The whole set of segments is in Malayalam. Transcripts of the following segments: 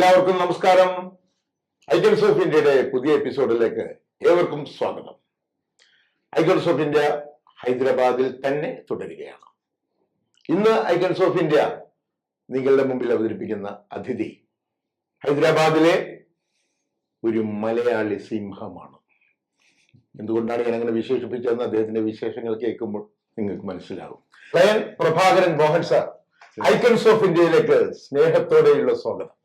എല്ലാവർക്കും നമസ്കാരം. ഐക്കൺസ് ഓഫ് ഇന്ത്യയുടെ പുതിയ എപ്പിസോഡിലേക്ക് ഏവർക്കും സ്വാഗതം. ഐക്കൺസ് ഓഫ് ഇന്ത്യ ഹൈദരാബാദിൽ തന്നെ തുടരുകയാണ്. ഇന്ന് ഐക്കൺസ് ഓഫ് ഇന്ത്യ നിങ്ങളുടെ മുമ്പിൽ അവതരിപ്പിക്കുന്ന അതിഥി ഹൈദരാബാദിലെ ഒരു മലയാളി സിംഹമാണ്. എന്തുകൊണ്ടാണ് ഞാൻ അങ്ങനെ വിശേഷിപ്പിച്ചതെന്ന് അദ്ദേഹത്തിന്റെ വിശേഷങ്ങൾ കേൾക്കുമ്പോൾ നിങ്ങൾക്ക് മനസ്സിലാകും. Lion Prabhakaran Mohan sir, icons of ഇന്ത്യയിലേക്ക് സ്നേഹത്തോടെയുള്ള സ്വാഗതം.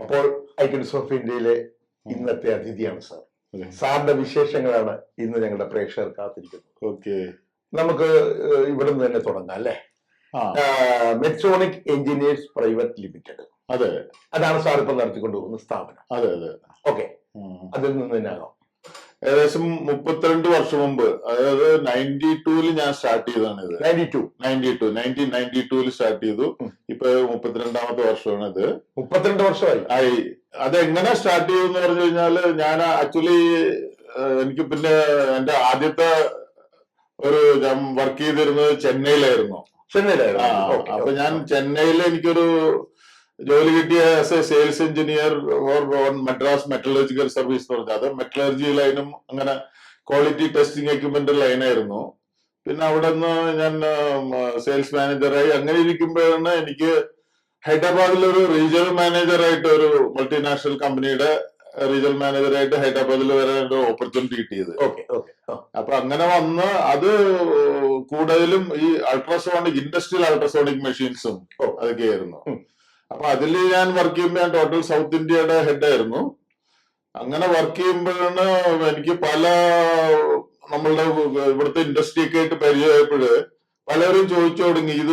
അപ്പോൾ ഐക്കൺസ് ഓഫ് ഇന്ത്യയിലെ ഇന്നത്തെ അതിഥിയാണ് സാർ. സാറിന്റെ വിശേഷങ്ങളാണ് ഇന്ന് ഞങ്ങളുടെ പ്രേക്ഷകർ കാത്തിരിക്കുന്നത്. ഓക്കെ, നമുക്ക് ഇവിടുന്ന് തന്നെ തുടങ്ങാം അല്ലേ? മെട്രോണിക് എഞ്ചിനീയേഴ്സ് പ്രൈവറ്റ് ലിമിറ്റഡ്, അതെ, അതാണ് സാർ ഇപ്പൊ നടത്തിക്കൊണ്ടുപോകുന്ന സ്ഥാപനം. അതെ അതെ. ഓക്കെ, അതിൽ നിന്ന് തന്നെയാണോ? ഏകദേശം 32 വർഷം മുമ്പ്, അതായത് 92-ല് ഞാൻ സ്റ്റാർട്ട് ചെയ്തതാണ് ഇത്. 1992-ല് സ്റ്റാർട്ട് ചെയ്തു. ഇപ്പൊ 32ാമത്തെ വർഷമാണ് ഇത്. 32 വർഷമായി. അതെങ്ങനെ സ്റ്റാർട്ട് ചെയ്തു എന്ന് പറഞ്ഞു കഴിഞ്ഞാല്, ഞാൻ ആക്ച്വലി എനിക്ക് പിന്നെ എന്റെ ആദ്യത്തെ ഞാൻ വർക്ക് ചെയ്തിരുന്നത് ചെന്നൈയിലായിരുന്നു. അപ്പൊ ഞാൻ ചെന്നൈയിൽ എനിക്കൊരു ജോലി കിട്ടിയ as a sales engineer for Madras metallurgical service എന്ന് പറഞ്ഞാൽ, അത് മെറ്റലർജി ലൈനും അങ്ങനെ ക്വാളിറ്റി ടെസ്റ്റിംഗ് എക്യുപ്മെന്റ് ലൈനായിരുന്നു. പിന്നെ അവിടെ നിന്ന് ഞാൻ സെയിൽസ് മാനേജറായി. അങ്ങനെ ഇരിക്കുമ്പോഴാണ് എനിക്ക് ഹൈദരാബാദിൽ ഒരു റീജിയണൽ മാനേജറായിട്ട്, ഒരു മൾട്ടിനാഷണൽ കമ്പനിയുടെ റീജിയണൽ മാനേജറായിട്ട് ഹൈദരാബാദിൽ വരെ ഒരു ഓപ്പർച്യൂണിറ്റി കിട്ടിയത്. അപ്പൊ അങ്ങനെ വന്ന് അത് കൂടുതലും ഈ അൾട്രാസോണിക്, ഇൻഡസ്ട്രിയൽ അൾട്രാസോണിക് മെഷീൻസും അതൊക്കെയായിരുന്നു. അപ്പൊ അതിൽ ഞാൻ വർക്ക് ചെയ്യുമ്പോൾ ഞാൻ ടോട്ടൽ സൗത്ത് ഇന്ത്യയുടെ ഹെഡായിരുന്നു. അങ്ങനെ വർക്ക് ചെയ്യുമ്പോഴാണ് എനിക്ക് പല നമ്മളുടെ ഇവിടുത്തെ ഇൻഡസ്ട്രി ഒക്കെ ആയിട്ട് പരിചയമായപ്പോഴ് പലരും ചോദിച്ചു തുടങ്ങി, ഇത്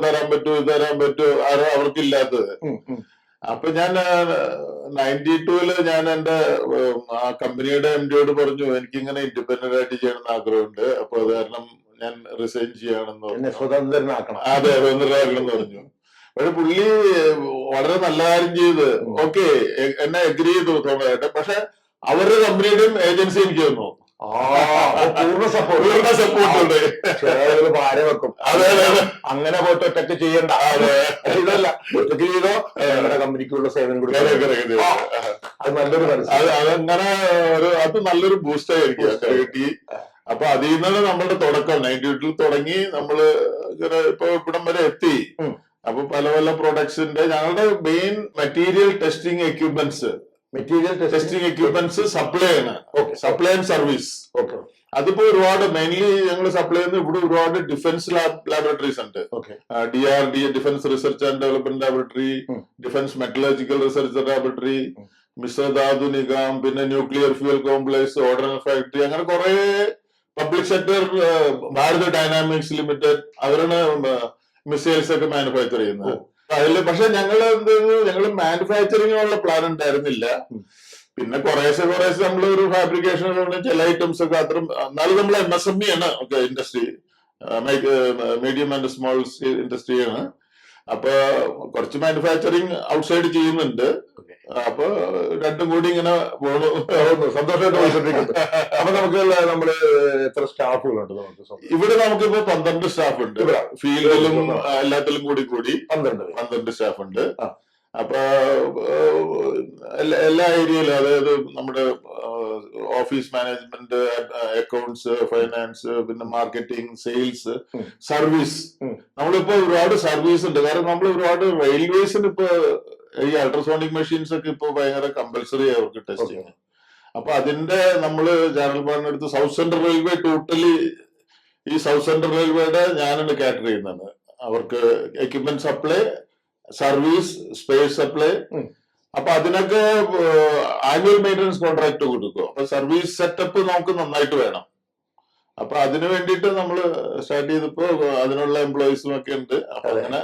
തരാൻ പറ്റുമോ, ഇത് തരാൻ പറ്റുമോ, ആരോ അവർക്കില്ലാത്തത്. അപ്പൊ ഞാൻ 92-ല് ഞാൻ എന്റെ ആ കമ്പനിയുടെ MD-യോട് പറഞ്ഞു, എനിക്കിങ്ങനെ ഇൻഡിപെൻഡന്റ് ആയിട്ട് ചെയ്യണമെന്ന് ആഗ്രഹമുണ്ട്. അപ്പൊ അത് കാരണം ഞാൻ റിസൈൻ ചെയ്യാണെന്ന് പറഞ്ഞു. സ്വതന്ത്രനാക്കണം. അതെ, സ്വതന്ത്രനാക്കണം എന്ന് പറഞ്ഞു. പക്ഷെ പുള്ളി വളരെ നല്ല കാര്യം ചെയ്ത് ഓക്കെ എന്നെ എഗ്രി ചെയ്തു തോന്നായിട്ട്. പക്ഷെ അവരുടെ കമ്പനിയുടെയും ഏജൻസി എനിക്ക് തന്നു. പൂർണ്ണ സപ്പോർട്ട് ഉണ്ട്. ഭാര്യ വെക്കും. അതെ അതെ, അങ്ങനെ പോയിട്ട് ഒറ്റക്ക് ചെയ്യണ്ട. ഇതല്ല, ഒറ്റക്ക് ചെയ്തോ ഞങ്ങളുടെ കമ്പനിക്കുള്ള സേവനം കൊടുക്കും. അത് നല്ലൊരു അതങ്ങനെ അത് നല്ലൊരു ബൂസ്റ്റ് ആയിരിക്കും കിട്ടി. അപ്പൊ അതിൽ നിന്നാണ് നമ്മളുടെ തുടക്കം. 98-ൽ തുടങ്ങി നമ്മള് ഇപ്പൊ ഇവിടം വരെ എത്തി. അപ്പൊ പല പല പ്രൊഡക്ട്സിന്റെ ഞങ്ങളുടെ main material testing equipments supply ആണ്. Supply and service. അതിപ്പോ ഒരുപാട് മെയിൻലി ഞങ്ങൾ സപ്ലൈ ചെയ്യുന്നത് ഇവിടെ ഒരുപാട് ഡിഫൻസ് ലാബറട്ടറീസ് ഉണ്ട്. DRDA, defence research and development laboratory, defence metallurgical research laboratory, Mishra Dhatu Nigam, പിന്നെ nuclear fuel complex, ordnance factory, അങ്ങനെ കുറെ public sector, Bharat dynamics limited, അവരാണ് മിസൈൽസ് ഒക്കെ മാനുഫാക്ചർ ചെയ്യുന്നത്. അതില് പക്ഷെ ഞങ്ങള് മാനുഫാക്ചറിങ്ങിനുള്ള പ്ലാൻ ഉണ്ടായിരുന്നില്ല. പിന്നെ കുറേശ്ശെ നമ്മൾ ഒരു ഫാബ്രിക്കേഷൻ ചില ഐറ്റംസ് ഒക്കെ അത്ര, എന്നാലും നമ്മൾ MSME ആണ്. Okay, industry medium and small ഇൻഡസ്ട്രിയാണ്. അപ്പൊ കുറച്ച് മാനുഫാക്ചറിങ് ഔട്ട്സൈഡ് ചെയ്യുന്നുണ്ട്. അപ്പൊ രണ്ടും കൂടി ഇങ്ങനെ സന്തോഷമായിട്ട് പോയിക്കൊണ്ടിരിക്കുന്നു. അപ്പൊ നമുക്ക് നമ്മള് എത്ര സ്റ്റാഫുകളുണ്ട് ഇവിടെ? നമുക്കിപ്പോ 12 സ്റ്റാഫ് ഉണ്ട്. ഫീൽഡിലും എല്ലാത്തിലും കൂടി 12 സ്റ്റാഫ് ഉണ്ട്. അപ്പൊ എല്ലാ ഏരിയയിലും, അതായത് നമ്മുടെ ഓഫീസ് മാനേജ്മെന്റ്, അക്കൗണ്ട്സ്, ഫൈനാൻസ്, പിന്നെ മാർക്കറ്റിംഗ്, സെയിൽസ്, സർവീസ്. നമ്മളിപ്പോ ഒരുപാട് സർവീസ് ഉണ്ട്. കാരണം നമ്മൾ ഒരുപാട് റെയിൽവേസിന് ഇപ്പൊ ഈ അൾട്രാസോണിക് മെഷീൻസ് ഒക്കെ ഇപ്പൊ ഭയങ്കര കമ്പൽസറി അവർക്ക് ടെസ്റ്റിങ്. അപ്പൊ അതിന്റെ നമ്മള് ജനറൽ പറഞ്ഞെടുത്ത് സൗത്ത് സെൻട്രൽ റെയിൽവേ, ടോട്ടലി ഈ സൗത്ത് സെൻട്രൽ റെയിൽവേയുടെ ഞാനാണ് കാറ്റർ ചെയ്യുന്നത്. അവർക്ക് equipment supply, service, space supply. അപ്പൊ അതിനൊക്കെ ആനുവൽ മെയിൻ്റനൻസ് കോൺട്രാക്ട് കൊടുക്കും. അപ്പൊ സർവീസ് സെറ്റപ്പ് നമുക്ക് നന്നായിട്ട് വേണം. അപ്പൊ അതിനു വേണ്ടിയിട്ട് നമ്മൾ സ്റ്റാർട്ട് ചെയ്തപ്പോ അതിനുള്ള എംപ്ലോയീസും ഒക്കെ ഉണ്ട്. അപ്പൊ അങ്ങനെ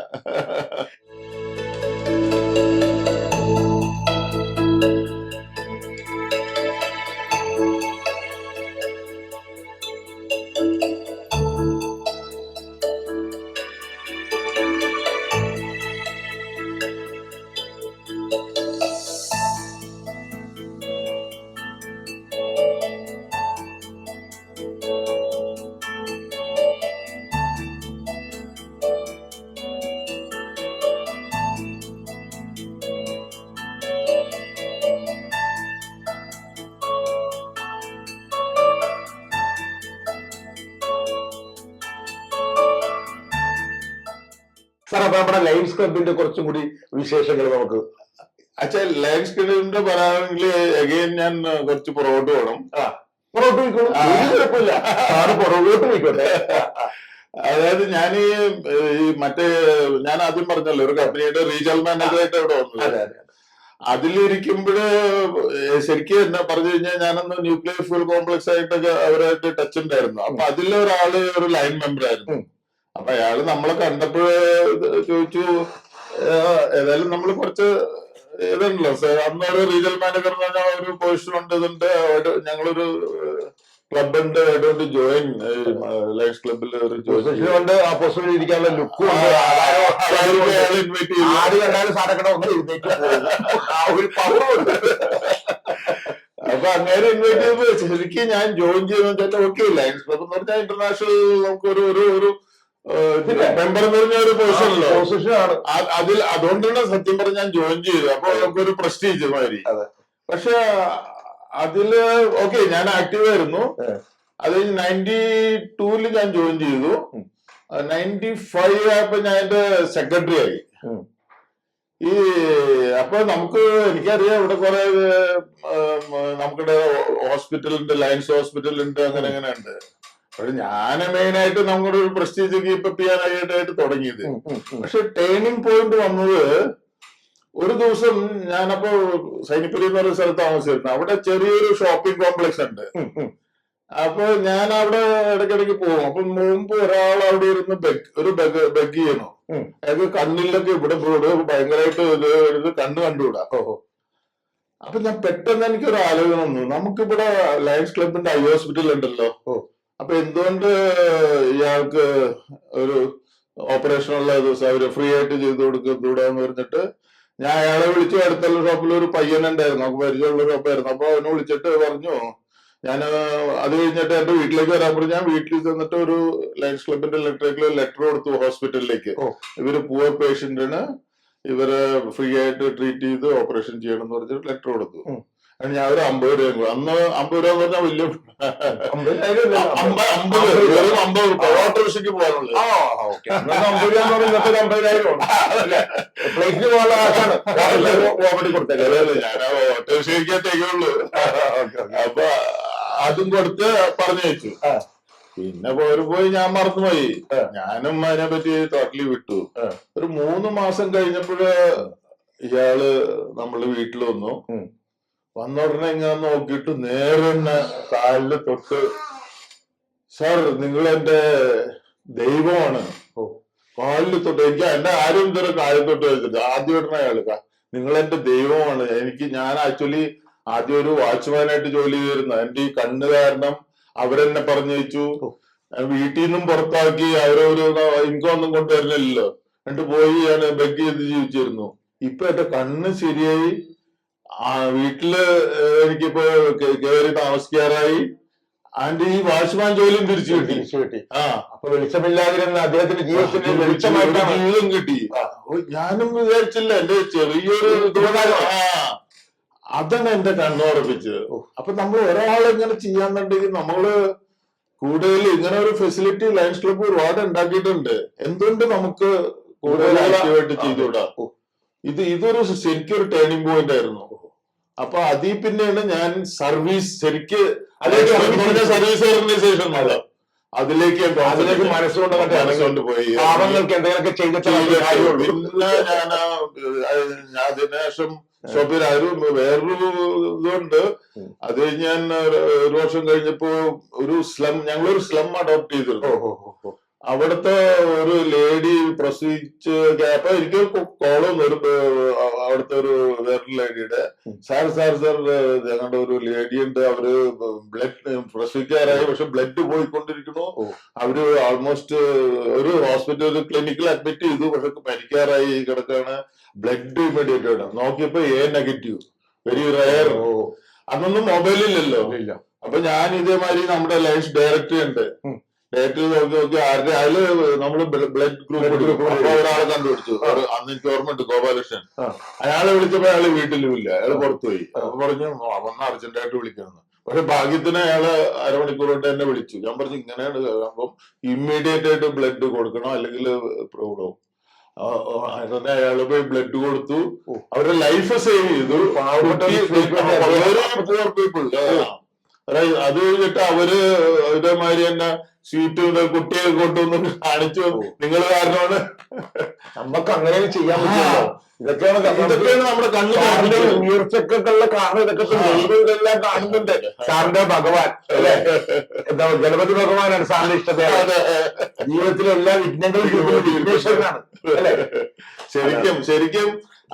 സാർ അപ്പൊ നമ്മുടെ ലയൺസ് ക്ലബിന്റെ കുറച്ചും കൂടി വിശേഷങ്ങൾ നമുക്ക് അച്ഛാ ലയൺസ് ക്ലബിന്റെ പറയാണെങ്കിൽ അഗൈൻ ഞാൻ കുറച്ച് പുറകോട്ട് പോകണം. പുറകോട്ട് പോയിക്കോളും, കുഴപ്പമില്ല, സാറ് പുറകോട്ട് പോയിക്കോട്ടെ. അതായത് ഞാൻ ഈ മറ്റേ ഞാൻ ആദ്യം പറഞ്ഞല്ലോ ഒരു കമ്പനിയുടെ റീജിയണൽ മാനേജറായിട്ട് ഇവിടെ വന്നത്. അതിലിരിക്കുമ്പോഴ് ശരിക്കും എന്നാ പറഞ്ഞു കഴിഞ്ഞാൽ ഞാനന്ന് ന്യൂക്ലിയർ ഫ്യൂൽ കോംപ്ലക്സ് ആയിട്ടൊക്കെ അവരായിട്ട് ടച്ച് ഉണ്ടായിരുന്നു. അപ്പൊ അതിലൊരാള് ഒരു ലൈൻ മെമ്പർ ആയിരുന്നു. അപ്പൊ അയാള് നമ്മളെ കണ്ടപ്പോഴ് ചോദിച്ചു, ഏതായാലും നമ്മൾ കുറച്ച് ഇതുണ്ടല്ലോ അന്നൊരു റീജിയണൽ മാനേജർ എന്ന് പറഞ്ഞാൽ ഒരു പൊസിഷൻ ഉണ്ട്, ഇതുണ്ട്, ഞങ്ങളൊരു ക്ലബ് ഉണ്ട്, അതുകൊണ്ട് ജോയിൻ ലയൺസ് ക്ലബിൽ ഒരു കൊണ്ട് ആ പൊസിഷനിൽ ഇരിക്കാനുള്ള ലുക്കും ഇൻവൈറ്റ് ചെയ്തു. ആര് കണ്ടാലും സാധനം ഒരു പവറുണ്ട്. അപ്പൊ അങ്ങനെ ഇൻവൈറ്റ് ചെയ്തപ്പോ ശരിക്കും ഞാൻ ജോയിൻ ചെയ്യുന്ന വെച്ചാൽ ഓക്കെ ലയൺസ് ക്ലബ് എന്ന് പറഞ്ഞാൽ ഇന്റർനാഷണൽ നമുക്ക് ഒരു മെമ്പർ എന്ന് പറഞ്ഞ ഒരു പൊസിഷനാണ്. അതിൽ അതുകൊണ്ടാണ് സത്യം പറഞ്ഞ് ഞാൻ ജോയിൻ ചെയ്തത്. അപ്പൊ നമുക്കൊരു പ്രസ്റ്റീജ് മാതിരി. പക്ഷെ അതില് ഓക്കെ ഞാൻ ആക്റ്റീവ് ആയിരുന്നു. അത് 92 ഞാൻ ജോയിൻ ചെയ്തു. 95 ആയപ്പോ ഞാൻ എന്റെ സെക്രട്ടറി ആയി. ഈ അപ്പൊ നമുക്ക് എനിക്കറിയാം ഇവിടെ കുറെ നമുക്കിടെ ഹോസ്പിറ്റലുണ്ട്, ലയൺസ് ഹോസ്പിറ്റലുണ്ട്, അങ്ങനെ അങ്ങനെ ഉണ്ട്. പക്ഷെ ഞാൻ മെയിനായിട്ട് നമ്മുടെ ഒരു പ്രസ്റ്റീജ് കീപ്പപ്പ് ചെയ്യാനായിട്ട് തുടങ്ങിയത്. പക്ഷെ ടേണിംഗ് പോയിന്റ് വന്നത് ഒരു ദിവസം ഞാനപ്പോ സൈനിപ്പുരി എന്ന് പറയുന്ന സ്ഥലത്ത് താമസിച്ചിരുന്നു. അവിടെ ചെറിയൊരു ഷോപ്പിംഗ് കോംപ്ലക്സ് ഉണ്ട്. അപ്പൊ ഞാൻ അവിടെ ഇടയ്ക്കിടയ്ക്ക് പോകും. അപ്പൊ മുമ്പ് ഒരാൾ അവിടെ ഇരുന്ന് ഒരു ബെഗ് ചെയ്യണു. അയാൾക്ക് കണ്ണിലൊക്കെ ഇവിടെ ഭയങ്കരമായിട്ട് കണ്ണ് കണ്ടുകൂടാ. അപ്പൊ ഞാൻ പെട്ടെന്ന് എനിക്കൊരു ആലോചന വന്നു, നമുക്കിവിടെ ലയൺസ് ക്ലബിന്റെ ഐ ഹോസ്പിറ്റൽ ഉണ്ടല്ലോ, അപ്പൊ എന്തുകൊണ്ട് ഇയാൾക്ക് ഒരു ഓപ്പറേഷനുള്ള ദിവസം അവര് ഫ്രീ ആയിട്ട് ചെയ്തു കൊടുക്കൂടാന്ന് പറഞ്ഞിട്ട് ഞാൻ അയാളെ വിളിച്ചു. അടുത്തുള്ള ഷോപ്പിൽ ഒരു പയ്യനുണ്ടായിരുന്നു, നമുക്ക് പരിചയമുള്ള ഷോപ്പായിരുന്നു. അപ്പൊ അവനെ വിളിച്ചിട്ട് പറഞ്ഞു, ഞാൻ അത് കഴിഞ്ഞിട്ട് എന്റെ വീട്ടിലേക്ക് വരാൻ പറഞ്ഞു. ഞാൻ വീട്ടിൽ ചെന്നിട്ട് ഒരു ലയൺസ് ക്ലബിന്റെ ലെറ്റർ കൊടുത്തു ഹോസ്പിറ്റലിലേക്ക്. ഇവര് പൂവർ പേഷ്യന്റിന് ഇവരെ ഫ്രീ ആയിട്ട് ട്രീറ്റ് ചെയ്ത് ഓപ്പറേഷൻ ചെയ്യണം എന്ന് പറഞ്ഞിട്ട് ലെറ്റർ കൊടുത്തു. ഞാൻ ഒരു 50 രൂപ, അന്ന് 50 രൂപ എന്ന് പറഞ്ഞാൽ വലിയ 50 രൂപ ഓട്ടോറിക്ഷയ്ക്ക് പോകാനുള്ളത്. ഞാൻ ഓട്ടോറിക്ഷയ്ക്കത്തേക്കുള്ളൂ. അപ്പൊ അതും കൊടുത്ത് പറഞ്ഞയച്ചു. പിന്നെ പോയി ഞാൻ മറന്നുപോയി. ഞാനും അതിനെ പറ്റി ടോട്ടലി വിട്ടു. ഒരു 3 മാസം കഴിഞ്ഞപ്പോഴ് ഇയാള് നമ്മള് വീട്ടിൽ വന്നു. വന്ന ഉടനെ ഇങ്ങനെ നോക്കിയിട്ട് നേരെ തന്നെ കാലില് തൊട്ട്, സാർ നിങ്ങൾ എന്റെ ദൈവമാണ്. കാലില് തൊട്ട്, എനിക്ക് എന്റെ ആരും ഇതുവരെ കാലിൽ തൊട്ട് വെച്ചിട്ട് ആദ്യമായിട്ടാണ് അയാൾ നിങ്ങൾ എന്റെ ദൈവമാണ്. ഞാൻ ആക്ച്വലി ആദ്യം ഒരു വാച്ച്മാനായിട്ട് ജോലി ചെയ്തിരുന്നു. എന്റെ ഈ കണ്ണ് കാരണം അവരെന്നെ പറഞ്ഞയച്ചു, വീട്ടിൽ നിന്നും പുറത്താക്കി, അവരൊരു ഇൻകം ഒന്നും കൊണ്ടുവരുന്നില്ലല്ലോ. എന്നിട്ട് പോയി ഞാൻ ബെഗ് ചെയ്ത് ജീവിച്ചിരുന്നു. ഇപ്പൊ എന്റെ കണ്ണ് ശരിയായി, വീട്ടില് എനിക്കിപ്പോ കയറി താമസിക്കാറായി, ആൻഡ് ഈ വാച്ച്മാൻ ജോലിയും തിരിച്ചു കിട്ടി. അപ്പൊ വെളിച്ചമില്ലാതിരുന്ന അദ്ദേഹത്തിന്റെ ജീവിതത്തിന് ജീവിതം കിട്ടി. ഞാനും വിചാരിച്ചില്ല, എന്റെ ചെറിയൊരു അതാണ് എന്റെ കണ്ണുറപ്പിച്ചത്. അപ്പൊ നമ്മൾ ഒരാളെങ്ങനെ ചെയ്യാന്നുണ്ടെങ്കിൽ നമ്മള് കൂടുതൽ ഇങ്ങനെ ഒരു ഫെസിലിറ്റി ലയൺസ് ക്ലബ്ബ് ഒരുപാട് ഉണ്ടാക്കിയിട്ടുണ്ട്. എന്തുകൊണ്ട് നമുക്ക് കൂടുതൽ ആക്റ്റീവായിട്ട് ചെയ്തുകൂടാ? ഇതൊരു ശരിക്കും ഒരു ടേണിംഗ് പോയിന്റ് ആയിരുന്നു. അപ്പൊ അതിൽ പിന്നെയാണ് ഞാൻ സർവീസ് ശരിക്ക് സർവീസ് ഓർഗനൈസേഷൻ അതിലേക്ക് മനസ്സുകൊണ്ട് പോയി. പിന്നെ ഞാൻ അതിനുശേഷം ഷോപ്പിൽ വേറൊരു ഇതുണ്ട്. അത് ഞാൻ ഒരു വർഷം കഴിഞ്ഞപ്പോ ഞങ്ങളൊരു സ്ലം അഡോപ്റ്റ് ചെയ്തിരുന്നു. അവിടുത്തെ ഒരു ലേഡി പ്രസവിച്ച് അപ്പൊ എനിക്ക് കോളം അവിടുത്തെ ഒരു വേറൊരു ലേഡിയുടെ സാർ ഞങ്ങളുടെ ഒരു ലേഡി ഉണ്ട്, അവര് ബ്ലഡ് പ്രസവിക്കാറായി, പക്ഷെ ബ്ലഡ് പോയിക്കൊണ്ടിരിക്കണു. അവര് ഓൾമോസ്റ്റ് ഒരു ഹോസ്പിറ്റൽ ക്ലിനിക്കിൽ അഡ്മിറ്റ് ചെയ്തു, പക്ഷെ മരിക്കാറായി കിടക്കാണ്. ബ്ലഡ് ഇമ്മീഡിയറ്റ് ആണ്. നോക്കിയപ്പോ A-, വെരി റയർ. അന്നൊന്നും മൊബൈലില്ലല്ലോ. അപ്പൊ ഞാൻ ഇതേമാതിരി നമ്മുടെ ലയൺസ് ഡയറക്ടറി ഉണ്ട്, ഡയറക്ടറി നോക്കി അതില് നമ്മള് ബ്ലഡ് ഗ്രൂപ്പ് ഒരാളെ കണ്ടുപിടിച്ചു. അന്ന് എനിക്ക് ഓർമ്മയുണ്ട്, ഗോപാലകൃഷ്ണൻ. അയാളെ വിളിച്ചപ്പോ അയാള് വീട്ടിലുമില്ല, അയാള് പുറത്തുപോയി. അപ്പൊ പറഞ്ഞു വന്ന് അർജന്റായിട്ട് വിളിക്കണം. പക്ഷെ ഭാഗ്യത്തിന് അയാള് അരമണിക്കൂർ കൊണ്ട് എന്നെ വിളിച്ചു. ഞാൻ പറഞ്ഞു ഇങ്ങനെയാണ്, അപ്പം ഇമ്മീഡിയറ്റ് ആയിട്ട് ബ്ലഡ് കൊടുക്കണം, അല്ലെങ്കിൽ പ്രൂവ്. അയാള് പോയി ബ്ലഡ് കൊടുത്തു, അവരുടെ ലൈഫ് സേവ് ചെയ്തു. പൂർ പീപ്പിൾ. അത് കഴിഞ്ഞിട്ട് അവര് ഇതേമാതിരി തന്നെ സ്വീറ്റ് കുട്ടിയെ കൊണ്ടുവന്ന് കാണിച്ചു, നിങ്ങൾ കാരണമാണ്. നമുക്ക് അങ്ങനെ ചെയ്യാൻ പറ്റുമല്ലോ. ഇതൊക്കെയാണ് നമ്മുടെ കണ്ണ് ഉയർച്ചക്കുള്ള കാരണം. ഇതൊക്കെ ദൈവങ്ങളെല്ലാം കാണുന്നുണ്ട്. സാറിന്റെ ഭഗവാൻ അല്ലെ, എന്താ ഗണപതി ഭഗവാനാണ് സാറിന്റെ ഇഷ്ടത്തെ. ജീവിതത്തിലെ എല്ലാ വിഘ്നങ്ങളും വിഘ്നേശ്വരനാണ് അല്ലെ. ശരിക്കും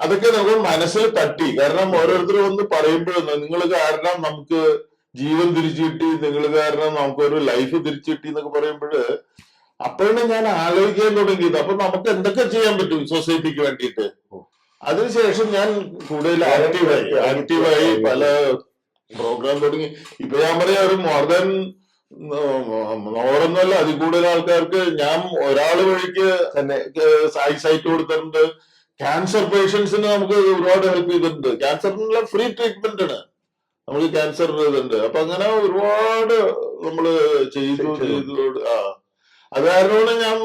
അതൊക്കെ നമുക്ക് മനസ്സിൽ തട്ടി. കാരണം ഓരോരുത്തരും ഒന്ന് പറയുമ്പോഴൊന്നും നിങ്ങൾ കാരണം നമുക്ക് ജീവൻ തിരിച്ചു കിട്ടി, നിങ്ങൾ കാരണം നമുക്കൊരു ലൈഫ് തിരിച്ചു കിട്ടി എന്നൊക്കെ പറയുമ്പോൾ അപ്പോഴാണ് ഞാൻ ആലോചിക്കാൻ തുടങ്ങിയത്. അപ്പൊ നമുക്ക് എന്തൊക്കെ ചെയ്യാൻ പറ്റും സൊസൈറ്റിക്ക് വേണ്ടിയിട്ട്. അതിനുശേഷം ഞാൻ കൂടുതൽ ആക്റ്റീവായി പല പ്രോഗ്രാം തുടങ്ങി. ഇപ്പൊ ഞാൻ പറയാം, ഒരു മോർ ദാൻ 100 അതിൽ കൂടുതൽ ആൾക്കാർക്ക് ഞാൻ ഒരാള് വഴിക്ക് തന്നെ സൈറ്റ് കൊടുത്തിട്ടുണ്ട്. ക്യാൻസർ പേഷ്യൻസിന് നമുക്ക് ഒരുപാട് ഹെൽപ്പ് ചെയ്തിട്ടുണ്ട്. ക്യാൻസറിനുള്ള ഫ്രീ ട്രീറ്റ്മെന്റ് ആണ് നമുക്ക് ക്യാൻസർ ഇതുണ്ട്. അപ്പൊ അങ്ങനെ ഒരുപാട് നമ്മള് ചെയ്തു. അത് കാരണമാണ് ഞാൻ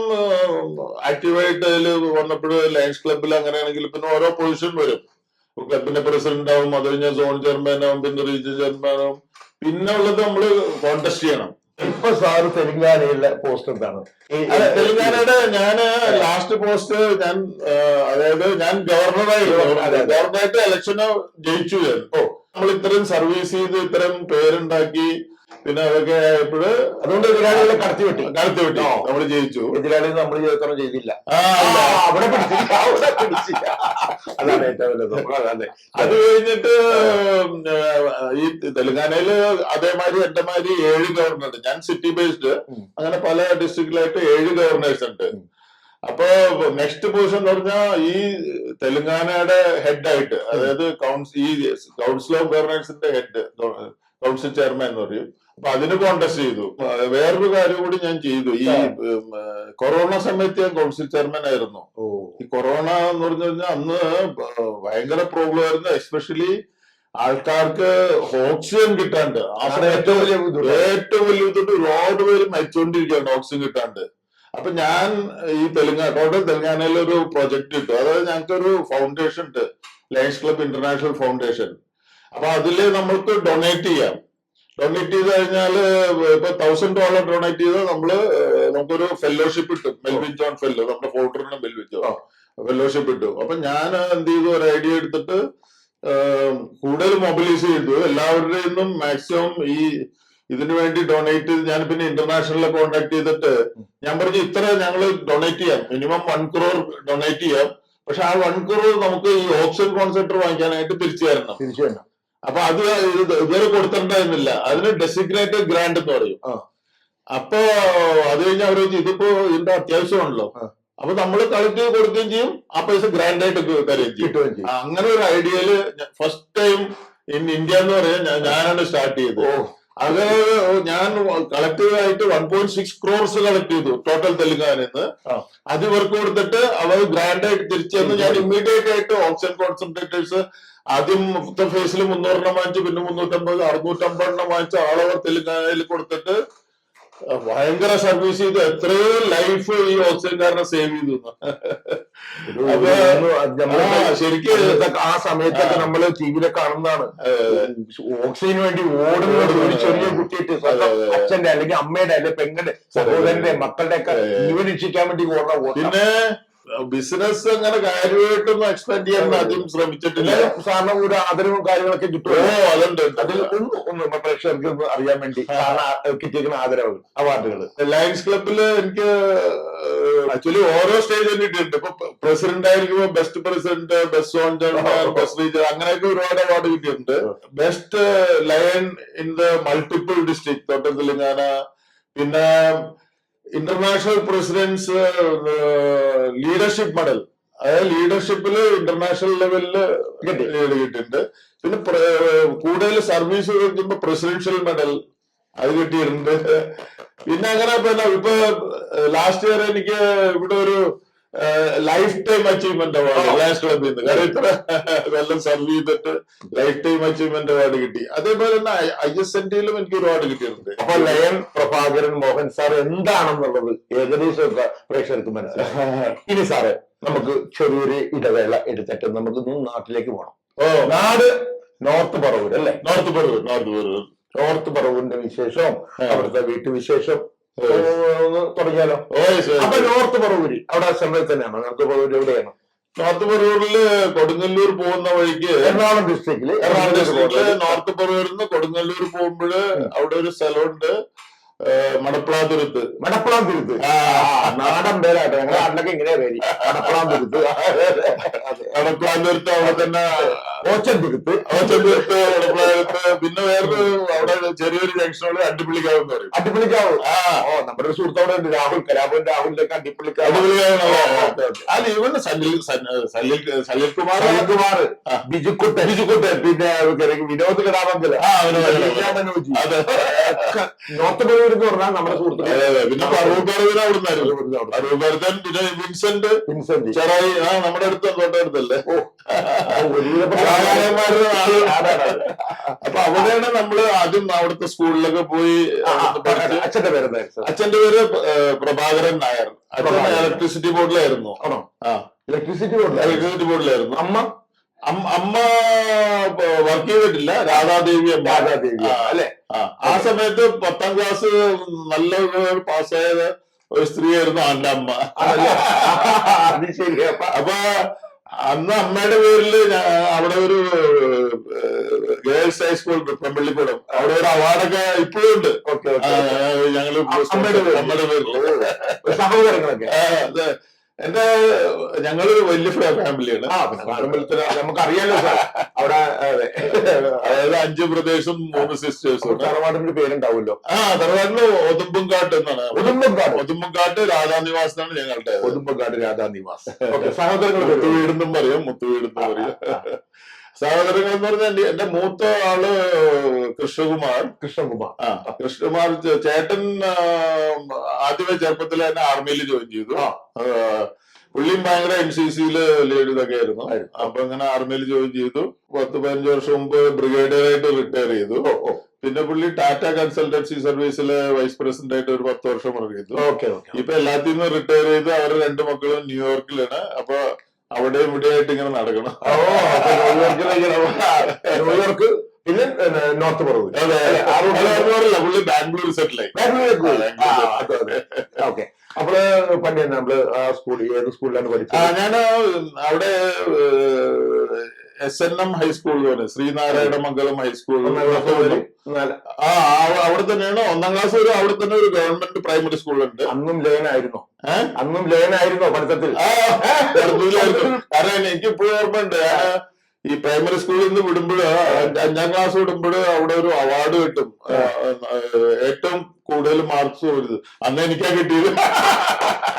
ആക്റ്റീവായിട്ട് അതിൽ വന്നപ്പോൾ ലയൺസ് ക്ലബിൽ അങ്ങനെയാണെങ്കിൽ പിന്നെ ഓരോ പൊസിഷൻ വരും. ക്ലബിന്റെ പ്രസിഡന്റ് ആവും, അത് കഴിഞ്ഞാൽ സോൺ ചെയർമാൻ ആവും, പിന്നെ റീജിയൻ ചെയർമാൻ ആവും. പിന്നെ ഉള്ളത് നമ്മള് കോൺടെസ്റ്റ് ചെയ്യണം. ഇപ്പൊ സാറ് തെലങ്കാനയിലെ പോസ്റ്റ് എന്താണ്? തെലങ്കാനയുടെ ഞാൻ ലാസ്റ്റ് പോസ്റ്റ് അതായത് ഞാൻ ഗവർണറായിട്ട് ഇലക്ഷന് ജയിച്ചു. നമ്മൾ ഇത്രയും സർവീസ് ചെയ്ത് ഇത്രയും പേരുണ്ടാക്കി പിന്നെ അതൊക്കെ ആയപ്പോഴ് അതുകൊണ്ട് എതിരാളികളെ കടത്തിവിട്ടി നമ്മൾ ജയിച്ചു. എതിരാളികൾ നമ്മൾ ചെയ്തില്ല. അതാണ് ഏറ്റവും വലുത്. അത് കഴിഞ്ഞിട്ട് ഈ തെലങ്കാനയില് അതേമാതിരി എന്റെ മാതിരി 7 ഗവർണർ, ഞാൻ സിറ്റി ബേസ്ഡ്, അങ്ങനെ പല ഡിസ്ട്രിക്റ്റിലായിട്ട് 7 ഗവർണേഴ്സ് ഉണ്ട്. അപ്പൊ നെക്സ്റ്റ് പൊസിഷൻ എന്ന് പറഞ്ഞാൽ ഈ തെലങ്കാനയുടെ ഹെഡായിട്ട്, അതായത് കൗൺസിൽ ഓഫ് ഗവർണേഴ്സിന്റെ ഹെഡ്, കൗൺസിൽ ചെയർമാൻ എന്ന് പറയും. അപ്പൊ അതിന് കോൺടെസ്റ്റ് ചെയ്തു. വേറൊരു കാര്യം കൂടി ഞാൻ ചെയ്തു. ഈ കൊറോണ സമയത്ത് ഞാൻ കൗൺസിൽ ചെയർമാൻ ആയിരുന്നു. ഈ കൊറോണ എന്ന് പറഞ്ഞു കഴിഞ്ഞാൽ അന്ന് ഭയങ്കര പ്രോബ്ലം ആയിരുന്നു. എസ്പെഷ്യലി ആൾക്കാർക്ക് ഓക്സിജൻ കിട്ടാണ്ട്. ഏറ്റവും വലിയ ബുദ്ധിമുട്ട്. ഒരുപാട് പേര് മരിച്ചുകൊണ്ടിരിക്കുകയാണ് ഓക്സിജൻ കിട്ടാണ്ട്. അപ്പൊ ഞാൻ ഈ ടോട്ടൽ തെലങ്കാനയിൽ ഒരു പ്രൊജക്ട് ഇട്ടു. അതായത് ഞങ്ങൾക്കൊരു ഫൗണ്ടേഷൻ ഉണ്ട്, ലയൺസ് ക്ലബ് ഇന്റർനാഷണൽ ഫൗണ്ടേഷൻ. അപ്പൊ അതില് നമ്മൾക്ക് ഡൊണേറ്റ് ചെയ്യാം. ഡൊണേറ്റ് ചെയ്ത് കഴിഞ്ഞാല് ഇപ്പൊ $1000 ഡൊണേറ്റ് ചെയ്താൽ നമുക്കൊരു ഫെലോഷിപ്പ് കിട്ടും. മെൽവിൻ ജോൺ ഫെല്ലോ, നമ്മുടെ ഫൗണ്ടറിന് മെൽവിൻ ജോൺ ഫെലോഷിപ്പ് കിട്ടും. അപ്പൊ ഞാൻ എന്ത് ചെയ്തു, ഒരു ഐഡിയ എടുത്തിട്ട് കൂടുതൽ മൊബിലൈസ് ചെയ്തു. എല്ലാവരുടെയും നിന്നും മാക്സിമം ഈ ഇതിനു വേണ്ടി ഡൊണേറ്റ് ചെയ്ത് ഞാൻ പിന്നെ ഇന്റർനാഷണലിലെ കോൺടാക്ട് ചെയ്തിട്ട് ഞാൻ പറഞ്ഞു, ഇത്ര ഞങ്ങൾ ഡൊണേറ്റ് ചെയ്യാം, മിനിമം 1 crore ഡൊണേറ്റ് ചെയ്യാം. പക്ഷെ ആ 1 crore നമുക്ക് ഈ ഓക്സിജൻ കോൺസെൻട്രേറ്റർ വാങ്ങിക്കാനായിട്ട് തിരിച്ചു തരണം. അപ്പൊ അത് ഇതുവരെ കൊടുത്തിട്ടുണ്ടായിരുന്നില്ല. അതിന് ഡെസിഗ്നേറ്റഡ് ഗ്രാന്റ് എന്ന് പറയും. അപ്പൊ അത് കഴിഞ്ഞാൽ അവർ ഇതിപ്പോ ഇതിന്റെ അത്യാവശ്യമാണല്ലോ, അപ്പൊ നമ്മൾ കളക്ട് ചെയ്ത് കൊടുക്കുകയും ചെയ്യും, ആ പൈസ ഗ്രാൻഡ് ആയിട്ട് തരുകയും ചെയ്യും. അങ്ങനെ ഒരു ഐഡിയയില് ഫസ്റ്റ് ടൈം ഇൻ ഇന്ത്യ എന്ന് പറയാൻ ഞാനാണ് സ്റ്റാർട്ട് ചെയ്തത്. അത് ഞാൻ കളക്റ്റീവായിട്ട് 1.6 crores കളക്ട് ചെയ്തു ടോട്ടൽ തെലങ്കാനന്ന്. അത് ഇവർക്ക് കൊടുത്തിട്ട് അവർ ഗ്രാൻഡ് ആയിട്ട് തിരിച്ചു. ഞാൻ ഇമ്മീഡിയറ്റ് ആയിട്ട് ഓക്സിജൻ കോൺസെൻട്രേറ്റേഴ്സ് ആദ്യം ഫേസിൽ 300 വാങ്ങിച്ചു, പിന്നെ 350, 650 വാങ്ങിച്ച് ഓൾ ഓവർ തെലങ്കാനയിൽ കൊടുത്തിട്ട് ഭയങ്കര സർവീസ് ചെയ്തു. എത്രയോ ലൈഫ് ഈ ഓക്സിജൻ കാരണം സേവ് ചെയ്തു. ശരിക്കും ആ സമയത്തൊക്കെ നമ്മള് ടിവിയിലെ കാണുന്നതാണ്. ഓക്സിജന് വേണ്ടി ഓടുന്ന ഒരു ചെറിയ കുട്ടിയിട്ട് അച്ഛന്റെ അല്ലെങ്കിൽ അമ്മയുടെ അല്ലെങ്കിൽ പെങ്ങളുടെ സഹോദരന്റെ മക്കളുടെ ഒക്കെ ജീവൻ രക്ഷിക്കാൻ വേണ്ടി ഓടുന്ന. പിന്നെ ബിസിനസ് അങ്ങനെ കാര്യമായിട്ടൊന്നും എക്സ്പാൻഡ് ചെയ്യാൻ ആദ്യം ശ്രമിച്ചിട്ടില്ല. സാറിന് ഒരു ആദരവും കാര്യങ്ങളൊക്കെ കിട്ടുമോ? അതുണ്ട്. അതിൽ ഒന്ന് പ്രേക്ഷകർക്ക് ഒന്ന് അറിയാൻ വേണ്ടി കിട്ടിയിരിക്കുന്ന ആദരവുകൾ, അവാർഡുകൾ. ലയൺസ് ക്ലബില് എനിക്ക് ആക്ച്വലി ഓരോ സ്റ്റേജ് കിട്ടിയിട്ടുണ്ട്. ഇപ്പൊ പ്രസിഡന്റ് ആയിരിക്കുമ്പോ best president, best zone chairman, best region, അങ്ങനെയൊക്കെ ഒരുപാട് അവാർഡ് കിട്ടിയിട്ടുണ്ട്. Best lion in the multiple district total Telangana. പിന്നെ ഇന്റർനാഷണൽ പ്രസിഡന്റ്സ് ലീഡർഷിപ്പ് മെഡൽ, അതായത് ലീഡർഷിപ്പില് ഇന്റർനാഷണൽ ലെവലില് കിട്ടിയിട്ടുണ്ട്. പിന്നെ കൂടുതൽ സർവീസ് കൊടുക്കുമ്പോ പ്രസിഡൻഷ്യൽ മെഡൽ അത് കിട്ടിയിട്ടുണ്ട്. പിന്നെ അങ്ങനെ പിന്നെ ഇപ്പൊ ലാസ്റ്റ് ഇയർ എനിക്ക് ഇവിടെ ഒരു life time achievement award lions ക്ലബിൽ നിന്ന്. കാരണം ഇത്ര കൊല്ലം സർവ് ചെയ്തിട്ട് ലൈഫ് ടൈം അച്ചീവ്മെന്റ് അവാർഡ് കിട്ടി. അതേപോലെ തന്നെ ISNTയിലും എനിക്ക് ഒരു അവാർഡ് കിട്ടിയിട്ടുണ്ട്. അപ്പൊ ലയൺ പ്രഭാകരൻ മോഹൻ സാർ എന്താണെന്നുള്ളത് ഏകദേശം പ്രേക്ഷകർക്ക് മനസ്സിലായി. ഇനി സാറേ നമുക്ക് ചെറിയൊരു ഇടവേള എടുത്തിട്ട് നമുക്ക് നാട്ടിലേക്ക് പോകണം. നാട് നോർത്ത് പറവൂർ അല്ലേ? നോർത്ത് പറവൂർ. നോർത്ത് പറവൂരിന്റെ വിശേഷവും അവിടുത്തെ വീട്ടുവിശേഷം ഒന്ന് തുടങ്ങിയാലോ? അപ്പൊ നോർത്ത് പറവൂര് അവിടെ സമയത്ത് തന്നെയാണോ? നോർത്ത് പറവൂർ എവിടെയാണ്? നോർത്ത് പറവൂരില് കൊടുങ്ങല്ലൂർ പോകുന്ന വഴിക്ക് എറണാകുളം ഡിസ്ട്രിക്റ്റില് നോർത്ത് പറവൂരിൽ നിന്ന് കൊടുങ്ങല്ലൂർ പോകുമ്പോഴ് അവിടെ ഒരു സ്ഥലമുണ്ട്, മടപ്ലാതുരുത്ത്. മടപ്ലാതുരുത്ത് നാടൻ പേരാട്ടോ. ഞങ്ങളുടെ നാട്ടിലൊക്കെ ഇങ്ങനെയാ പേര്, മടപ്ലാതുരുത്ത്. മടപ്ലാതുരുത്ത് അവിടെ തന്നെ ഓച്ചന്തുരുത്ത്, മടപ്ലാതുരുത്ത്. പിന്നെ വേറൊരു അവിടെ ചെറിയൊരു ജംഗ്ഷനോട് അടിപ്പിളിക്കാവ് എന്ന് പറയും. അടിപ്പിളിക്കാവ്. നമ്മുടെ ഒരു സുഹൃത്ത് അവിടെ ഉണ്ട്, രാഹുൽ കലാപൻ. രാഹുലിലേക്ക് അടിപ്പിളിക്കാവ്. അല്ല, ഇവന് സലിൽകുമാർ, ബിജുക്കുട്ടൻ, പിന്നെ വിനോദ് കടാമംഗലം, നോർത്ത് പറവൂർ എന്ന് പറഞ്ഞാൽ നമ്മുടെ സുഹൃത്തുക്കൾ. പിന്നെ പറവൂർ പറവൂർ അവിടുന്നായിരുന്നു. പറവൂർ പറവൂർ പിന്നെ വിൻസെന്റ് ചെറായി നമ്മുടെ അടുത്ത് തൊട്ടടുത്തല്ലേ. അപ്പൊ അവിടെയാണ് നമ്മള് ആദ്യം അവിടുത്തെ സ്കൂളിലൊക്കെ പോയി. അച്ഛന്റെ പേര്? അച്ഛന്റെ പേര് പ്രഭാകരൻ നായർ. അച്ഛൻ ഇലക്ട്രിസിറ്റി ബോർഡിലായിരുന്നു. ഇലക്ട്രിസിറ്റി ബോർഡിലായിരുന്നു. അമ്മ വർക്ക് ചെയ്തിട്ടില്ല, രാധാദേവി അല്ലെ? ആ സമയത്ത് 10ാം ക്ലാസ് നല്ല പാസ്സായത് ഒരു സ്ത്രീയായിരുന്നു എന്റെ അമ്മ. അപ്പൊ അന്ന് അമ്മയുടെ പേരില് അവിടെ ഒരു ഗേൾസ് ഹൈസ്കൂൾ പെമ്പള്ളിക്കൂടം, അവിടെ ഒരു അവാർഡൊക്കെ ഇപ്പോഴും ഉണ്ട്. ഞങ്ങള് അമ്മയുടെ പേരില് സഹോദരങ്ങളൊക്കെ. എന്റെ ഞങ്ങളൊരു വലിയ ഫാമിലിയാണ്. നമുക്കറിയാലോ സാർ അവിടെ. അതായത് 5 ബ്രദേഴ്സും 3 സിസ്റ്റേഴ്സും. തറവാടിന്റെ പേരുണ്ടാവുമല്ലോ. തറവാടിന് ഒതുമ്പുംകാട്ട് എന്നാണ്. ഒതുമ്പുംകാട്ട് രാധാനിവാസ് എന്നാണ് ഞങ്ങളുടെ. ഒതുമ്പുംകാട്ട് രാധാനിവാസ്. സഹോദരങ്ങൾ മുത്തുവീടെന്നും പറയും, മുത്തുവീടെന്നും പറയും. സഹോദരങ്ങൾ എന്ന് പറഞ്ഞാൽ എന്റെ മൂത്ത ആള് കൃഷ്ണകുമാർ. കൃഷ്ണകുമാർ ചേട്ടൻ ആദ്യമേ ചെറുപ്പത്തിൽ തന്നെ ആർമിയിൽ ജോയിൻ ചെയ്തു. പുള്ളിയും ഭയങ്കര NCCയില് ലീഡൊക്കെ ആയിരുന്നു. അപ്പൊ അങ്ങനെ ആർമിയിൽ ജോയിൻ ചെയ്തു. 10-15 വർഷം മുമ്പ് ബ്രിഗേഡിയറായിട്ട് റിട്ടയർ ചെയ്തു. പിന്നെ പുള്ളി ടാറ്റ കൺസൾട്ടൻസി സർവീസിലെ വൈസ് പ്രസിഡന്റ് ആയിട്ട് ഒരു 10 വർഷം വർക്ക് ചെയ്തു. ഇപ്പൊ എല്ലാത്തിൽ നിന്നും റിട്ടയർ ചെയ്ത് അവരുടെ 2 മക്കളും ന്യൂയോർക്കിലാണ്. അപ്പൊ അവിടെ ഇവിടെയായിട്ട് ഇങ്ങനെ നടക്കണം. ന്യൂയോർക്ക് പിന്നെ നോർത്ത് പറവൂർ. പുള്ളി ബാംഗ്ലൂർ സെറ്റിലായി. ഓക്കെ. അപ്പോള് പണ്ട് നമ്മള് ഏത് സ്കൂളിലാണ് പഠിച്ചത്? ഞാൻ അവിടെ SNM ഹൈസ്കൂൾ എന്ന് പറയും, ശ്രീനാരായണ മംഗലം ഹൈസ്കൂൾ. അവിടെ തന്നെയാണ് 1ാം ക്ലാസ് വരെ. അവിടെ തന്നെ ഒരു ഗവൺമെന്റ് പ്രൈമറി സ്കൂളുണ്ട്. അന്നും ലയനായിരുന്നോ പഠിത്തത്തിൽ? കാരണം എനിക്ക് ഇപ്പോഴും ഓർമ്മയുണ്ട്, ഈ പ്രൈമറി സ്കൂളിൽ നിന്ന് വിടുമ്പോഴ് 5ാം ക്ലാസ് വിടുമ്പോഴ് അവിടെ ഒരു അവാർഡ് കിട്ടും, ഏറ്റവും കൂടുതൽ മാർക്സ് വരുന്നത്. അന്ന് എനിക്കാ കിട്ടിയത്.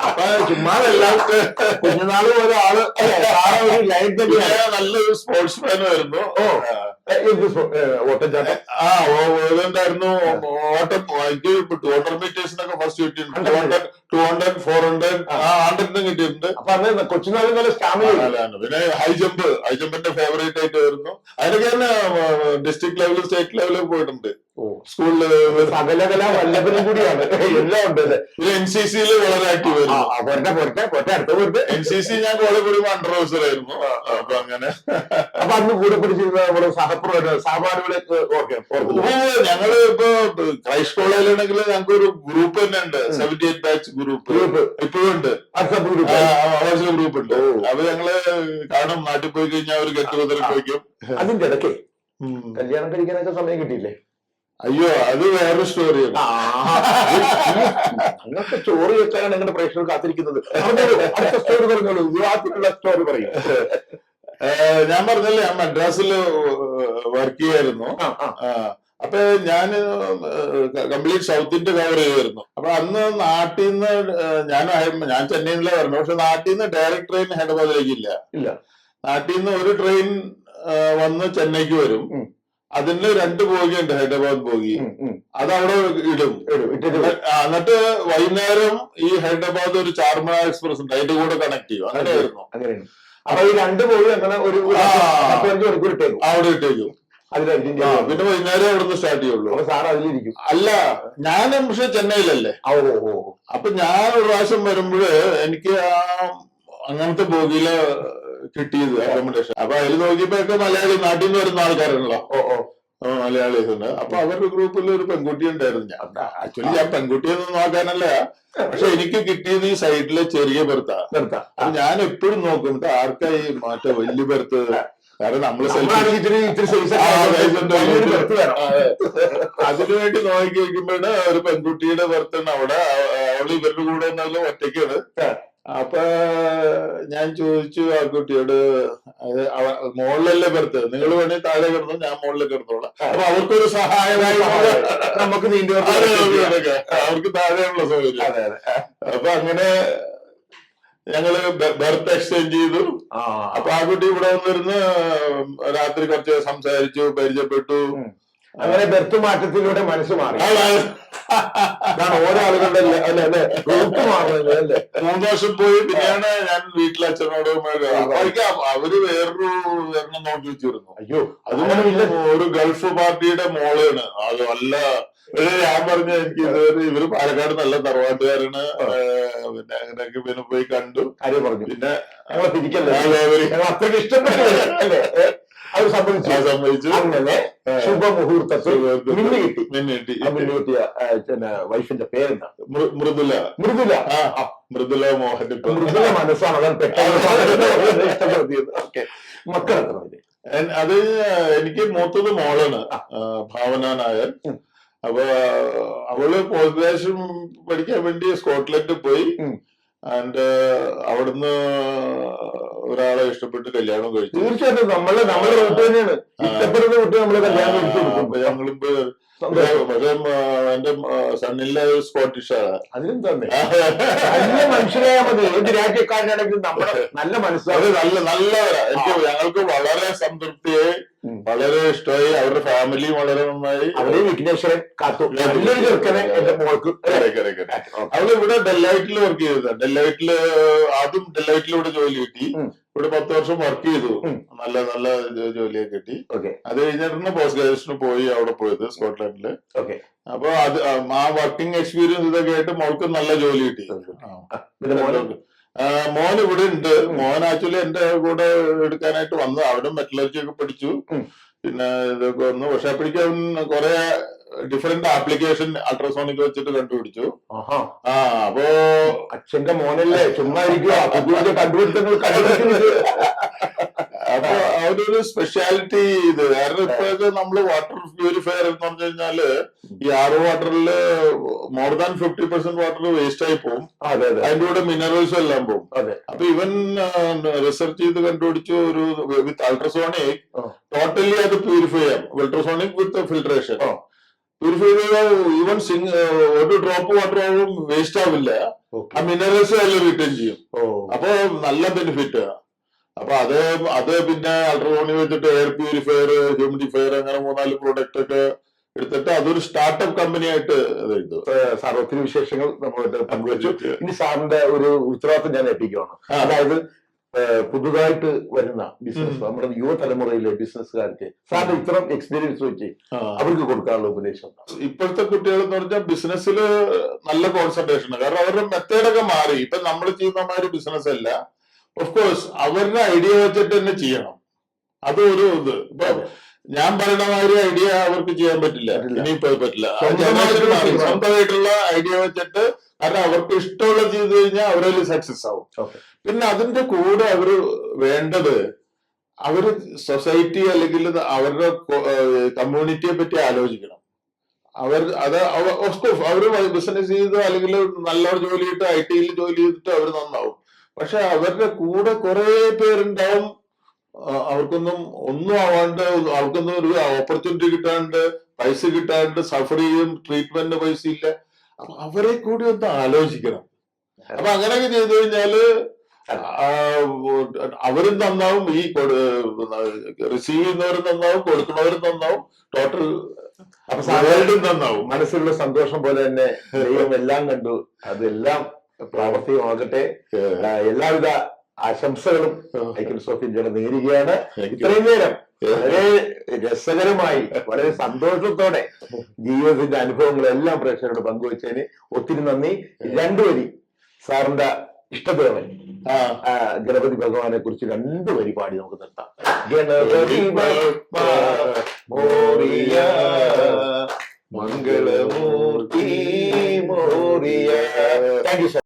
അപ്പൊ ചുമ്മാതെല്ലാം കുഞ്ഞുനാള് പോലെ ആള് നല്ലൊരു സ്പോർട്സ്മാനും ആയിരുന്നു. ഓട്ടച്ചാട്ടം ഇതുണ്ടായിരുന്നു. ഓട്ടം എനിക്ക് 200 മീറ്റേഴ്സിനൊക്കെ ഫസ്റ്റ് കിട്ടിയിട്ടുണ്ട്. 200, 400, 100 കിട്ടിയിട്ടുണ്ട്. അപ്പൊ അന്ന് കൊച്ചുനാളിൽ നല്ല സ്റ്റാമിന. പിന്നെ ഹൈ ജമ്പിന്റെ ഫേവറേറ്റ് ആയിട്ട് വരുന്നു. അതിനൊക്കെ തന്നെ ഡിസ്ട്രിക്ട് ലെവലും സ്റ്റേറ്റ് ലെവലും പോയിട്ടുണ്ട്. സ്കൂളില് സകലകല വല്ലഭനും കൂടിയാണ്. എല്ലാം ഉണ്ട്. NCCയില് വളരെ ആക്റ്റീവ് ആയിരുന്നു. NCC ഞാൻ കോളേജ് കൂടുമ്പോ അണ്ടർ ഓഫീസർ ആയിരുന്നു. അപ്പൊ അങ്ങനെ അപ്പൊ അന്ന് കൂടെ പഠിച്ചിരുന്ന സഹപാഠികളൊക്കെ ഞങ്ങള് ഇപ്പൊ ക്രൈസ്റ്റ് കോളേജിലാണെങ്കിൽ ഞങ്ങൾക്ക് ഒരു ഗ്രൂപ്പ് തന്നെ ഉണ്ട്, 78 ബാച്ച് ഗ്രൂപ്പ് ഇപ്പോഴും ഉണ്ട്. വാട്സ്ആപ്പ് ഗ്രൂപ്പ് ഉണ്ട്. അപ്പൊ ഞങ്ങള് കാണും, നാട്ടിൽ പോയി കഴിഞ്ഞാൽ ഒരു ഗെറ്റ് ടുഗദർ വയ്ക്കും. അതിന്റെ ഇടയ്ക്ക് കല്യാണം കഴിക്കാനൊക്കെ സമയം കിട്ടിയില്ലേ? അയ്യോ, അത് വേറൊരു സ്റ്റോറിയാണ്. അങ്ങനത്തെ സ്റ്റോറി വെച്ചാണ് നിങ്ങളുടെ പ്രേക്ഷകർ കാത്തിരിക്കുന്നത്. അടുത്ത സ്റ്റോറി പറഞ്ഞോളൂ, വിവാഹത്തിലുള്ള സ്റ്റോറി പറയും. ഞാൻ പറഞ്ഞല്ലേ, ഞാൻ മദ്രാസിൽ വർക്ക് ചെയ്യായിരുന്നു. അപ്പൊ ഞാൻ കംപ്ലീറ്റ് സൗത്ത് ഇന്ത്യ കവർ ചെയ്യുമായിരുന്നു. അപ്പൊ അന്ന് നാട്ടിൽ നിന്ന് ഞാൻ ചെന്നൈയിലെ വരുന്നു. പക്ഷെ നാട്ടിൽ നിന്ന് ഡയറക്ട് ട്രെയിൻ ഹൈദരാബാദിലേക്ക് ഇല്ല. നാട്ടിൽ നിന്ന് ഒരു ട്രെയിൻ വന്ന് ചെന്നൈക്ക് വരും. അതിന് 2 ബോഗിയുണ്ട്, ഹൈദരാബാദ് ബോഗി. അത് അവിടെ ഇടും. എന്നിട്ട് വൈകുന്നേരം ഈ ഹൈദരാബാദ് ഒരു ചാർമിനാർ എക്സ്പ്രസ് ഉണ്ട്, അതിന്റെ കൂടെ കണക്ട് ചെയ്യും. അങ്ങനെയായിരുന്നു. അപ്പൊ ഈ 2 ബോഗി അങ്ങനെ ഒരു 15 മണിക്കൂർ ഇട്ടേക്കും, അവിടെ ഇട്ടേക്കും. പിന്നെ വൈകുന്നേരം അവിടെ നിന്ന് സ്റ്റാർട്ട് ചെയ്യുള്ളൂ. സാർ അതിലിരിക്കും. അല്ല, ഞാൻ പക്ഷെ ചെന്നൈയിലല്ലേ. അപ്പൊ ഞാൻ ഒരു പ്രാവശ്യം വരുമ്പോഴ് എനിക്ക് അങ്ങനത്തെ ബോഗിയില് കിട്ടിയത് അക്കോമഡേഷൻ. അപ്പൊ അതിൽ നോക്കിയപ്പോഴൊക്കെ മലയാളി നാട്ടിൽ നിന്ന് വരുന്ന ആൾക്കാരാണല്ലോ, മലയാളീസ് ഉണ്ട്. അപ്പൊ അവരുടെ ഗ്രൂപ്പിൽ ഒരു പെൺകുട്ടി ഉണ്ടായിരുന്നു. ആക്ച്വലി ഞാൻ പെൺകുട്ടിയൊന്നും നോക്കാനല്ല, പക്ഷെ എനിക്ക് കിട്ടിയത് ഈ സൈഡിലെ ചെറിയ ബെർത്താ. അപ്പൊ ഞാൻ എപ്പോഴും നോക്കും ആർക്കായി മറ്റേ വലിയ ബെർത്ത്. കാരണം നമ്മള് അതിനുവേണ്ടി നോക്കി വയ്ക്കുമ്പോഴാണ് ഒരു പെൺകുട്ടിയുടെ ബർത്താണ് അവിടെ. അവള് ഇവരുടെ കൂടെ ഒന്നാലും ഒറ്റയ്ക്കാണ്. അപ്പൊ ഞാൻ ചോദിച്ചു ആ കുട്ടിയോട്, മോളിലല്ലേ ബർത്ത്, നിങ്ങൾ വേണമെങ്കിൽ താഴെ കിടന്നു, ഞാൻ മുകളിൽ കിടന്നോളാം. അപ്പൊ അവർക്കൊരു സഹായമായി നമുക്ക് നീന്തി അവർക്ക് താഴെയുള്ള സൗകര്യം. അപ്പൊ അങ്ങനെ ഞങ്ങള് ബർത്ത് എക്സ്ചേഞ്ച് ചെയ്തു. അപ്പൊ ആ കുട്ടി ഇവിടെ വന്നിരുന്ന് രാത്രി കുറച്ച് സംസാരിച്ചു, പരിചയപ്പെട്ടു. അങ്ങനെ ബർത്ത് മാറ്റത്തിലൂടെ മനസ്സ് മാറി. ഓരോ ആളുകളുടെ ഗ്രൂപ്പ് മാറുന്നത് അല്ലേ. 3 വർഷം പോയി. പിന്നെയാണ് ഞാൻ വീട്ടിലെ അച്ഛനോട് അവര് വേറൊരു എണ്ണം നോക്കി വെച്ചിരുന്നു. അയ്യോ, അതുകൊണ്ട് ഒരു ഗൾഫ് പാർട്ടിയുടെ മോളാണ് അത്. നല്ല ഞാൻ പറഞ്ഞ എനിക്ക് ഇതുവരെ ഇവര് പാലക്കാട് നല്ല തറവാട്ടുകാരാണ്. പിന്നെ അങ്ങനെയൊക്കെ പിന്നെ പോയി കണ്ടു, കാര്യം പറഞ്ഞു. പിന്നെ ഞങ്ങളെ തിരിക്കല്ലേ, അത്രയ്ക്ക് ഇഷ്ടപ്പെട്ടു. അത് സംഭവിച്ചു. അങ്ങനെ ശുഭമുഹൂർത്തത്തിൽ മിന്നു കിട്ടി. വൈഫിന്റെ പേരെന്താ? മൃദുല. മൃദുല മോഹൻ. മൃദുല മനസ്സാണ് അതാണ് പെട്ടെന്ന് ഇഷ്ടപ്പെടുത്തിയത്. ഓക്കെ, മക്കളെത്ര? അത് എനിക്ക് മൂത്തത് മോളാണ്, ഭാവന നായർ. അപ്പൊ അവള് പോസ്റ്റ് ഗ്രാജുവേഷൻ പഠിക്കാൻ വേണ്ടി സ്കോട്ട്ലൻഡിൽ പോയി. ആൻഡ് അവിടുന്ന് ഒരാളെ ഇഷ്ടപ്പെട്ട് കല്യാണം കഴിച്ചു. തീർച്ചയായിട്ടും നമ്മുടെ റൂട്ട് തന്നെയാണ്, ഇഷ്ടപ്പെടുന്ന കുട്ടി നമ്മള് കല്യാണം കഴിച്ചു കൊടുക്കും. ഞങ്ങളിപ്പോ പക്ഷെ എന്റെ സണ്ണിലെ സ്കോട്ടിഷാണ്. അതിനും തന്നെ നല്ല മനുഷ്യരായാൽ മതി. ഏത് രാജ്യക്കാരനാണെങ്കിലും നമ്മുടെ നല്ല മനസ്സിലാവും. നല്ലവരാ. ഞങ്ങൾക്ക് വളരെ സംതൃപ്തിയായി, വളരെ ഇഷ്ടമായി. അവരുടെ ഫാമിലിയും വളരെ നന്നായി. അവിടെ വിഘ്നേശ്വരൻ കാത്തു നല്ലൊരു ചെറുക്കനെ എന്റെ മോൾക്ക്. അവള് ഇവിടെ ഡെല്ലൈറ്റിൽ വർക്ക് ചെയ്തത്. ആദ്യം ഡെല്ലൈറ്റിലൂടെ ജോലി കിട്ടി. ഇവിടെ 10 വർഷം വർക്ക് ചെയ്തു. നല്ല ജോലിയൊക്കെ കിട്ടി. അത് കഴിഞ്ഞിട്ടാണ് പോസ്റ്റ് ഗ്രാജുവേഷന് പോയി അവിടെ പോയത്, സ്കോട്ട്ലൻഡില്. അപ്പൊ അത് ആ വർക്കിംഗ് എക്സ്പീരിയൻസ് ഇതൊക്കെ ആയിട്ട് മോൾക്ക് നല്ല ജോലി കിട്ടി. മോൻ ഇവിടെ ഉണ്ട്. മോൻ ആക്ച്വലി എന്റെ കൂടെ എടുക്കാനായിട്ട് വന്നു. അവിടെ മെറ്റലർജി ഒക്കെ പഠിച്ചു, പിന്നെ ഇതൊക്കെ വന്നു. പക്ഷെ അപ്പോഴേക്കും അവൻ കുറെ ഡിഫറെന്റ് ആപ്ലിക്കേഷൻ അൾട്രാസോണിക് വെച്ചിട്ട് കണ്ടുപിടിച്ചു. അപ്പോ അച്ഛന്റെ മോനല്ലേ, ചുമ്മാ കണ്ടുപിടുത്തങ്ങൾ. അപ്പൊ അവരൊരു സ്പെഷ്യാലിറ്റി ഇത്. കാരണം ഇപ്പോഴൊക്കെ നമ്മള് വാട്ടർ പ്യൂരിഫയർ എന്ന് പറഞ്ഞു കഴിഞ്ഞാല് ഈ RO വാട്ടറില് മോർ ദാൻ 50% വാട്ടർ വേസ്റ്റ് ആയി പോകും. അതിന്റെ കൂടെ മിനറൽസും എല്ലാം പോകും. അപ്പൊ ഇവൻ റിസർച്ച് ചെയ്ത് കണ്ടുപിടിച്ചു ഒരു വിത്ത് അൾട്രാസോണിക് ടോട്ടലി അത് പ്യൂരിഫൈ ചെയ്യാം. അൾട്രാസോണിക് വിത്ത് ഫിൽട്രേഷൻ പ്യൂരിഫൈ ചെയ്താൽ ഈവൻ ഒരു ഡ്രോപ്പ് വാട്ടർ ആവും വേസ്റ്റ് ആവില്ല. ആ മിനറൽസ് എല്ലാം റിട്ടേൺ ചെയ്യും. അപ്പൊ നല്ല ബെനിഫിറ്റ്. അപ്പൊ അത് പിന്നെ അൾട്രാസോണിക് വെച്ചിട്ട് എയർ പ്യൂരിഫയർ, ഹ്യൂമിഡിഫയർ, അങ്ങനെ 4 പ്രോഡക്റ്റ് ഒക്കെ എടുത്തിട്ട് അതൊരു സ്റ്റാർട്ടപ്പ് കമ്പനി ആയിട്ട് എഴുതും. സാർ ഒത്തിരി വിശേഷങ്ങൾ നമ്മളായിട്ട് പങ്കുവച്ചു. ഇനി സാറിന്റെ ഒരു ഉത്തരവാദിത്വം ഞാൻ ഏൽപ്പിക്കുകയാണ്. അതായത് പുതുതായിട്ട് വരുന്ന ബിസിനസ്, നമ്മുടെ യുവതലമുറയിലെ ബിസിനസ്സുകാർക്ക് സാറിന്റെ ഇത്തരം എക്സ്പീരിയൻസ് വെച്ച് അവർക്ക് കൊടുക്കാനുള്ള ഉപദേശം? ഇപ്പോഴത്തെ കുട്ടികൾ എന്ന് പറഞ്ഞാൽ ബിസിനസ്സിൽ നല്ല കോൺസെൻട്രേഷൻ. കാരണം അവരുടെ മെത്തേഡൊക്കെ മാറി. ഇപ്പൊ നമ്മൾ ചെയ്യുന്ന മാതിരി ബിസിനസ് അല്ല. ഓഫ് കോഴ്സ് അവരുടെ ഐഡിയ വെച്ചിട്ട് തന്നെ ചെയ്യണം. അത് ഒരു ഇത്. ഇപ്പൊ ഞാൻ പറയുന്ന മാതിരി ഐഡിയ അവർക്ക് ചെയ്യാൻ പറ്റില്ല, ഇനിയിപ്പോ പറ്റില്ല. സ്വന്തമായിട്ടുള്ള ഐഡിയ വെച്ചിട്ട്, കാരണം അവർക്ക് ഇഷ്ടമുള്ള ചെയ്ത് കഴിഞ്ഞാൽ അവരതിൽ സക്സസ് ആവും. പിന്നെ അതിന്റെ കൂടെ അവര് വേണ്ടത് അവര് സൊസൈറ്റി അല്ലെങ്കിൽ അവരുടെ കമ്മ്യൂണിറ്റിയെ പറ്റി ആലോചിക്കണം. അവര് ബിസിനസ് ചെയ്ത് അല്ലെങ്കിൽ നല്ല ജോലി ചെയ്തിട്ട് IT-യിൽ ജോലി ചെയ്തിട്ട് അവർ നന്നാവും. പക്ഷെ അവരുടെ കൂടെ കുറെ പേരുണ്ടാവും, ഒന്നും ആവാണ്ട്, അവർക്കൊന്നും ഒരു ഓപ്പർച്യൂണിറ്റി കിട്ടാണ്ട്, പൈസ കിട്ടാണ്ട്, സഫർ ചെയ്യും, ട്രീറ്റ്മെന്റ് പൈസ ഇല്ല. അപ്പൊ അവരെ കൂടി ഒന്ന് ആലോചിക്കണം. അപ്പൊ അങ്ങനെയൊക്കെ ചെയ്തു കഴിഞ്ഞാല് അവരും നന്നാവും, ഈ റിസീവ് ചെയ്യുന്നവരും നന്നാവും, കൊടുക്കുന്നവരും നന്നാവും, ടോട്ടൽ അപ്പൊ വേൾഡും നന്നാവും. മനസ്സിലുള്ള സന്തോഷം പോലെ തന്നെ ദൈവം എല്ലാം കണ്ടു, അതെല്ലാം പ്രാവർത്തികമാകട്ടെ. എല്ലാവിധ ആശംസകളും ഐക്യൻസ് ഓഫ് ഇന്ത്യയുടെ നേരുകയാണ്. ഇത്രയും നേരം വളരെ രസകരമായി വളരെ സന്തോഷത്തോടെ ജീവിതത്തിന്റെ അനുഭവങ്ങളെല്ലാം പ്രേക്ഷകരോട് പങ്കുവച്ചതിന് ഒത്തിരി നന്ദി. രണ്ടുവരി സാറിന്റെ ഇഷ്ടദേവൻ ഗണപതി ഭഗവാനെ കുറിച്ച് 2 വരി പാടി നമുക്ക് നിർത്താം. Ganapati Morya Mangalamurti Morya. Thank you sir.